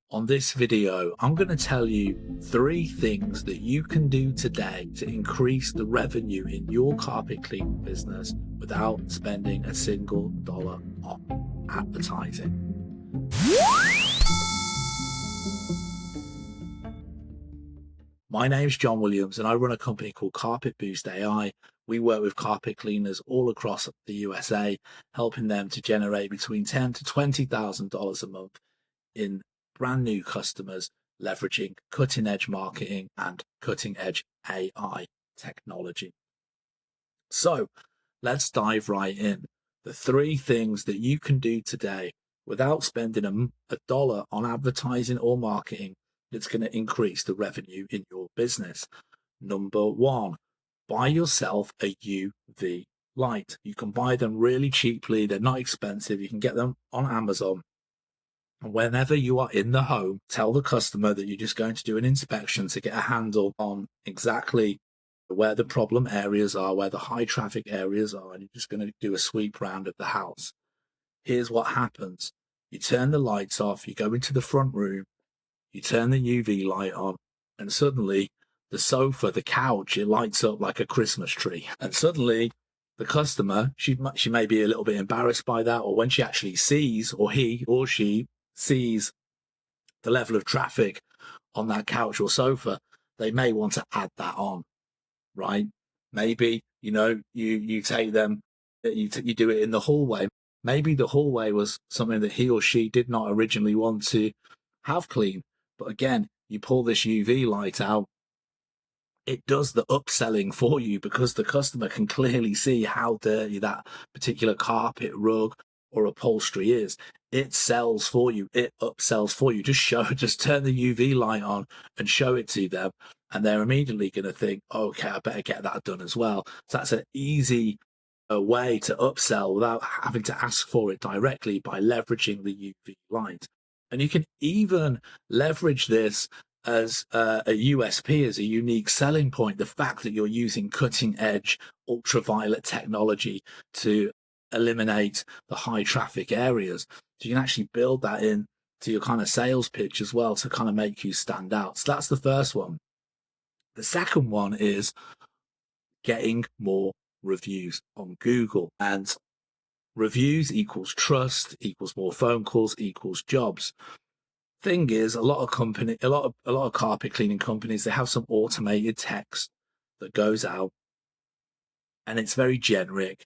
On this video, I'm going to tell you 3 things that you can do today to increase the revenue in your carpet cleaning business without spending a single dollar on advertising. My name's John Williams and I run a company called Carpet Boost AI. We work with carpet cleaners all across the USA, helping them to generate between $10,000 to $20,000 a month in brand new customers, leveraging cutting edge marketing and cutting edge AI technology. So let's dive right in. The 3 things that you can do today without spending a dollar on advertising or marketing that's going to increase the revenue in your business. Number 1, buy yourself a UV light. You can buy them really cheaply. They're not expensive. You can get them on Amazon. And whenever you are in the home, tell the customer that you're just going to do an inspection to get a handle on exactly where the problem areas are, where the high traffic areas are, and you're just going to do a sweep round of the house. Here's what happens. You turn the lights off, you go into the front room, you turn the UV light on, and suddenly the sofa, the couch, it lights up like a Christmas tree. And suddenly the customer, she may be a little bit embarrassed by that, or when she actually sees, or he or she sees the level of traffic on that couch or sofa, they may want to add that on, right? Maybe, you take them, you do it in the hallway. Maybe the hallway was something that he or she did not originally want to have clean. But again, you pull this UV light out, it does the upselling for you because the customer can clearly see how dirty that particular carpet, rug, or upholstery is. It sells for you. It upsells for you. Just turn the UV light on and show it to them, and they're immediately going to think, okay, I better get that done as well. So that's an easy way to upsell without having to ask for it directly by leveraging the UV light. And you can even leverage this as a USP, as a unique selling point, the fact that you're using cutting edge ultraviolet technology to eliminate the high traffic areas. So you can actually build that in to your kind of sales pitch as well to kind of make you stand out. So that's the first one. The second one is getting more reviews on Google, and reviews equals trust, equals more phone calls, equals jobs. Thing is, a lot of carpet cleaning companies, they have some automated text that goes out and it's very generic.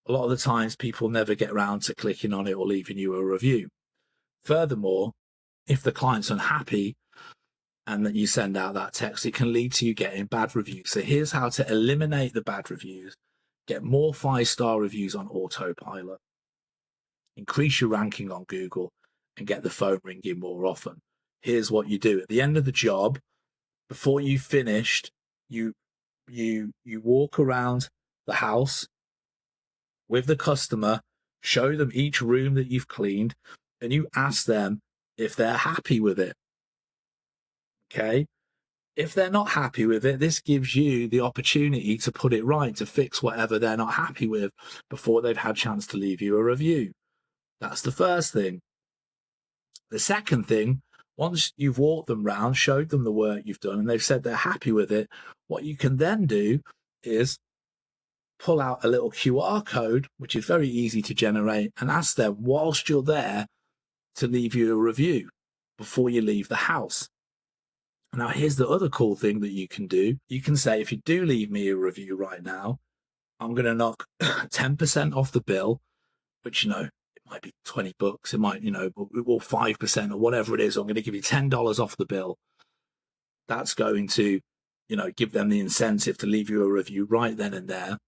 A lot of the times people never get around to clicking on it or leaving you a review. Furthermore, if the client's unhappy and that you send out that text, it can lead to you getting bad reviews. So here's how to eliminate the bad reviews, get more 5-star reviews on autopilot, increase your ranking on Google, and get the phone ringing more often. Here's what you do. At the end of the job, before you finished, you walk around the house with the customer, show them each room that you've cleaned, and you ask them if they're happy with it. Okay? If they're not happy with it, this gives you the opportunity to put it right, to fix whatever they're not happy with before they've had a chance to leave you a review. That's the first thing. The second thing, once you've walked them round, showed them the work you've done, and they've said they're happy with it, what you can then do is pull out a little QR code, which is very easy to generate, and ask them whilst you're there to leave you a review before you leave the house. Now, here's the other cool thing that you can do. You can say, if you do leave me a review right now, I'm going to knock 10% off the bill, which, it might be $20. It might, or 5% or whatever it is. I'm going to give you $10 off the bill. That's going to, give them the incentive to leave you a review right then and there.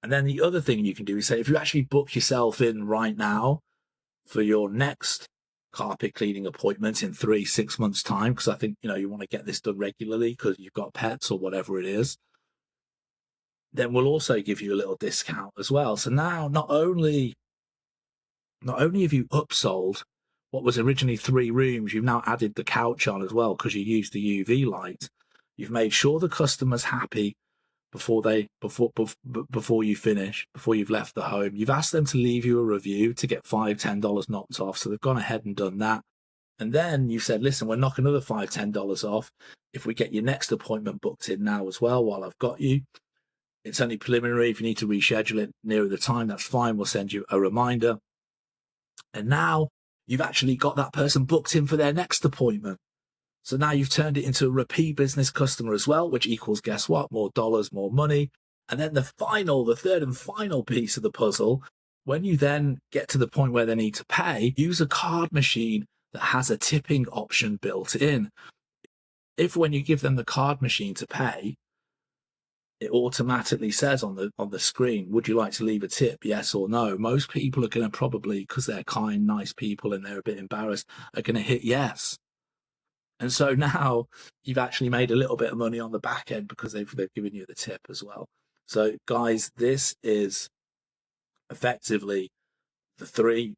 And then the other thing you can do is say, if you actually book yourself in right now for your next carpet cleaning appointment in 3-6 months time, because I think, you want to get this done regularly because you've got pets or whatever it is, then we'll also give you a little discount as well. So now not only have you upsold what was originally 3 rooms, you've now added the couch on as well because you used the UV light. You've made sure the customer's happy before you finish, before you've left the home. You've asked them to leave you a review to get $5-10 knocked off, so they've gone ahead and done that. And then you said, listen, we'll knock another $5, $10 off if we get your next appointment booked in now as well while I've got you. It's only preliminary. If you need to reschedule it nearer the time, that's fine. We'll send you a reminder. And now you've actually got that person booked in for their next appointment. So now you've turned it into a repeat business customer as well, which equals, guess what? More dollars, more money. And then the third and final piece of the puzzle, when you then get to the point where they need to pay, use a card machine that has a tipping option built in. If when you give them the card machine to pay, it automatically says on the screen, would you like to leave a tip, yes or no? Most people are going to probably, because they're kind, nice people and they're a bit embarrassed, are going to hit yes. And so now you've actually made a little bit of money on the back end because they've given you the tip as well. So guys, this is effectively the 3-4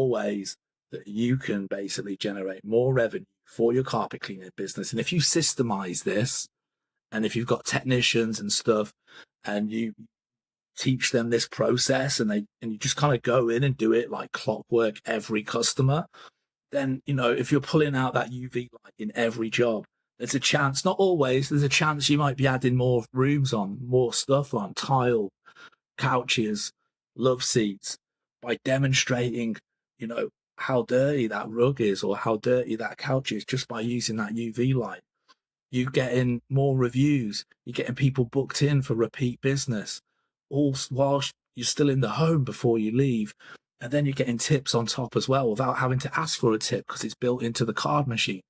ways that you can basically generate more revenue for your carpet cleaning business. And if you systemize this, and if you've got technicians and stuff, and you teach them this process, and you just kind of go in and do it like clockwork every customer, then, you know, if you're pulling out that UV light in every job, there's a chance, not always, there's a chance you might be adding more rooms on, more stuff on, tile, couches, love seats, by demonstrating, you know, how dirty that rug is or how dirty that couch is just by using that UV light. You're getting more reviews. You're getting people booked in for repeat business, all while you're still in the home before you leave. And then you're getting tips on top as well without having to ask for a tip because it's built into the card machine.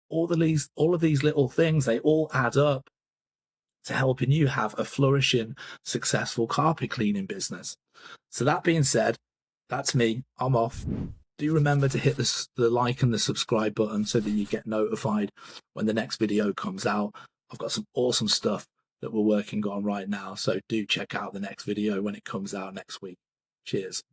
All of these little things, they all add up to helping you have a flourishing, successful carpet cleaning business. So that being said, that's me. I'm off. Do remember to hit the like and the subscribe button so that you get notified when the next video comes out. I've got some awesome stuff that we're working on right now, so do check out the next video when it comes out next week. Cheers.